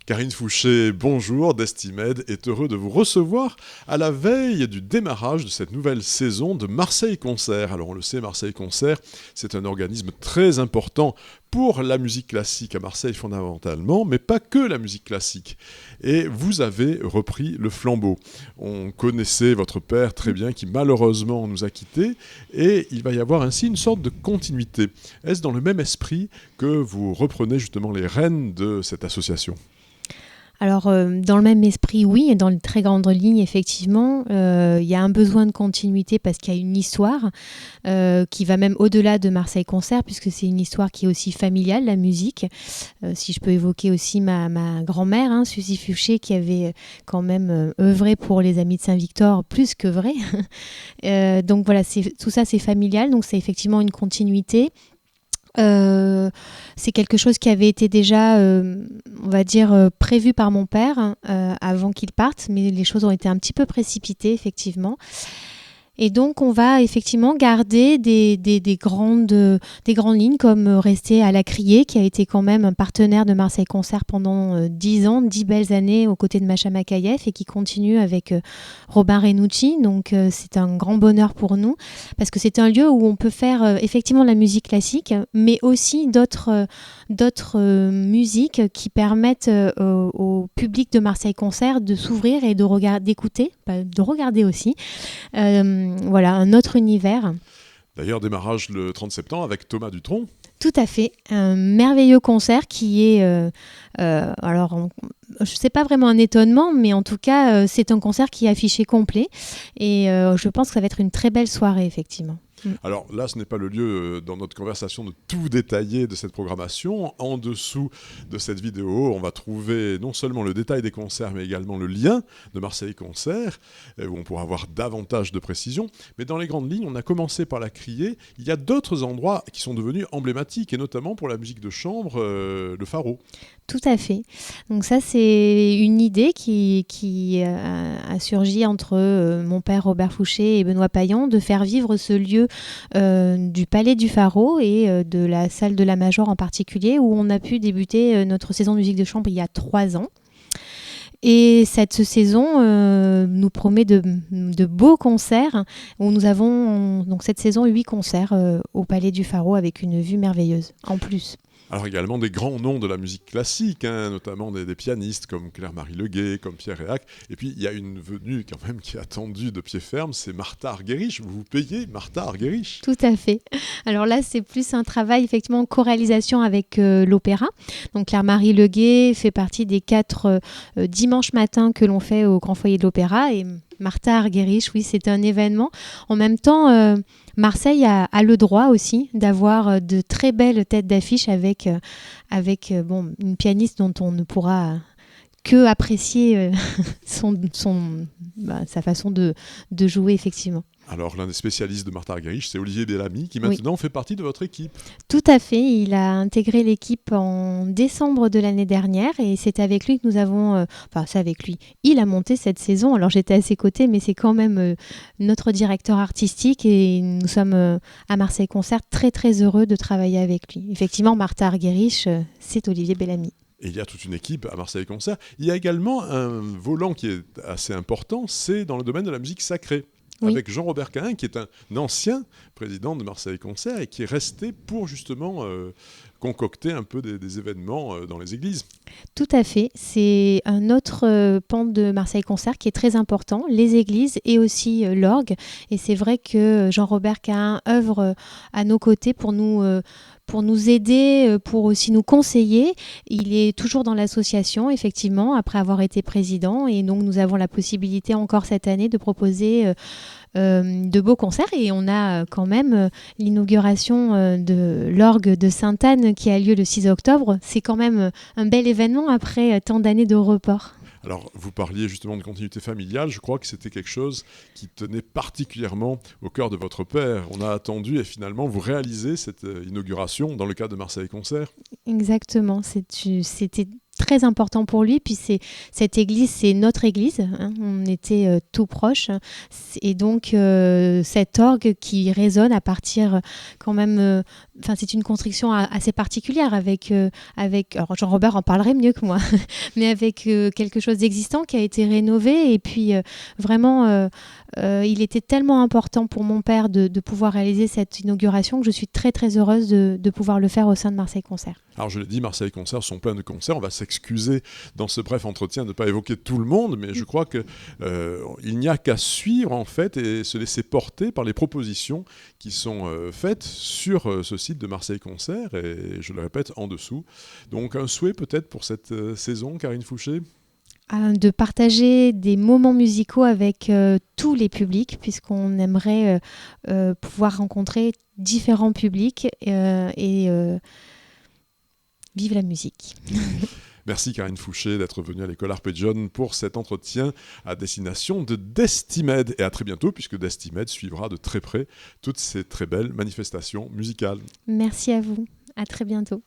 Karine Fouché, bonjour, d'Estimed est heureux de vous recevoir à la veille du démarrage de cette nouvelle saison de Marseille Concert. Alors on le sait, Marseille Concert, c'est un organisme très important pour la musique classique à Marseille fondamentalement, mais pas que la musique classique. Et vous avez repris le flambeau. On connaissait votre père très bien qui malheureusement nous a quittés et il va y avoir ainsi une sorte de continuité. Est-ce dans le même esprit que vous reprenez justement les rênes de cette association ? Alors, dans le même esprit, oui, et dans les très grandes lignes, effectivement, il y a un besoin de continuité parce qu'il y a une histoire qui va même au-delà de Marseille Concert, puisque c'est une histoire qui est aussi familiale, la musique. Si je peux évoquer aussi ma grand-mère, Suzy Fouché, qui avait quand même œuvré pour les Amis de Saint-Victor, plus que vrai. Donc voilà, tout ça, c'est familial, donc c'est effectivement une continuité. C'est quelque chose qui avait été déjà, on va dire, prévu par mon père avant qu'il parte, mais les choses ont été un petit peu précipitées, effectivement. Et donc, on va effectivement garder des grandes lignes, comme rester à la Criée, qui a été quand même un partenaire de Marseille Concert pendant 10 ans, 10 belles années aux côtés de Macha Makayev et qui continue avec Robin Renucci. Donc, c'est un grand bonheur pour nous parce que c'est un lieu où on peut faire effectivement la musique classique, mais aussi d'autres musiques qui permettent au public de Marseille Concert de s'ouvrir et d'écouter, de regarder aussi. Voilà, un autre univers. D'ailleurs, démarrage le 30 septembre avec Thomas Dutronc. Tout à fait, un merveilleux concert qui est, alors je ne sais pas vraiment un étonnement, mais en tout cas, c'est un concert qui est affiché complet et je pense que ça va être une très belle soirée, effectivement. Alors là, ce n'est pas le lieu dans notre conversation de tout détailler de cette programmation. En dessous de cette vidéo, on va trouver non seulement le détail des concerts, mais également le lien de Marseille Concert, où on pourra avoir davantage de précisions. Mais dans les grandes lignes, on a commencé par la Criée. Il y a d'autres endroits qui sont devenus emblématiques, et notamment pour la musique de chambre, le Pharo. Tout à fait. Donc ça, c'est une idée qui a surgi entre mon père Robert Fouché et Benoît Payan de faire vivre ce lieu du Palais du Pharo et de la salle de la Major en particulier, où on a pu débuter notre saison de musique de chambre il y a 3 ans. Et cette saison nous promet de beaux concerts, où nous avons donc cette saison 8 concerts au Palais du Pharo avec une vue merveilleuse en plus. Alors également des grands noms de la musique classique, notamment des pianistes comme Claire-Marie Leguet, comme Pierre Réac. Et puis il y a une venue quand même qui est attendue de pied ferme, c'est Martha Argerich. Vous payez Martha Argerich ? Tout à fait. Alors là, c'est plus un travail effectivement en co-réalisation avec l'opéra. Donc Claire-Marie Leguet fait partie des 4 dimanches matins que l'on fait au Grand Foyer de l'Opéra. Et Martha Argerich, oui, c'est un événement. En même temps, Marseille a le droit aussi d'avoir de très belles têtes d'affiche avec une pianiste dont on ne pourra que apprécier sa façon de jouer, effectivement. Alors, l'un des spécialistes de Martha Argerich, c'est Olivier Bellamy, qui maintenant fait partie de votre équipe. Tout à fait. Il a intégré l'équipe en décembre de l'année dernière et c'est avec lui que nous avons... c'est avec lui. Il a monté cette saison. Alors, j'étais à ses côtés, mais c'est quand même notre directeur artistique et nous sommes à Marseille Concert très, très heureux de travailler avec lui. Effectivement, Martha Argerich, c'est Olivier Bellamy. Et il y a toute une équipe à Marseille Concert. Il y a également un volant qui est assez important, c'est dans le domaine de la musique sacrée. Oui. Avec Jean-Robert Cahin, qui est un ancien président de Marseille Concert et qui est resté pour justement concocter un peu des événements dans les églises. Tout à fait. C'est un autre pan de Marseille Concert qui est très important, les églises et aussi l'orgue. Et c'est vrai que Jean-Robert Cahin œuvre à nos côtés pour nous aider, pour aussi nous conseiller. Il est toujours dans l'association, effectivement, après avoir été président. Et donc, nous avons la possibilité encore cette année de proposer de beaux concerts. Et on a quand même l'inauguration de l'orgue de Sainte-Anne qui a lieu le 6 octobre. C'est quand même un bel événement après tant d'années de report. Alors, vous parliez justement de continuité familiale. Je crois que c'était quelque chose qui tenait particulièrement au cœur de votre père. On a attendu et finalement, vous réalisez cette inauguration dans le cadre de Marseille Concert. Exactement. C'était très important pour lui. Puis cette église, c'est notre église. On était tout proches. Et donc, cet orgue qui résonne à partir quand même c'est une construction assez particulière avec alors Jean-Robert en parlerait mieux que moi, mais avec quelque chose d'existant qui a été rénové et puis vraiment il était tellement important pour mon père de pouvoir réaliser cette inauguration que je suis très très heureuse de pouvoir le faire au sein de Marseille Concert. Alors je l'ai dit, Marseille Concert sont pleins de concerts. On va s'excuser dans ce bref entretien de ne pas évoquer tout le monde, mais je crois qu'il n'y a qu'à suivre en fait et se laisser porter par les propositions qui sont faites sur ce site de Marseille Concert et je le répète en dessous. Donc un souhait peut-être pour cette saison, Karine Fouché ? De partager des moments musicaux avec tous les publics, puisqu'on aimerait pouvoir rencontrer différents publics et vive la musique. Merci Karine Fouché d'être venue à l'école Arpeggione pour cet entretien à destination de Destimed. Et à très bientôt, puisque Destimed suivra de très près toutes ces très belles manifestations musicales. Merci à vous. À très bientôt.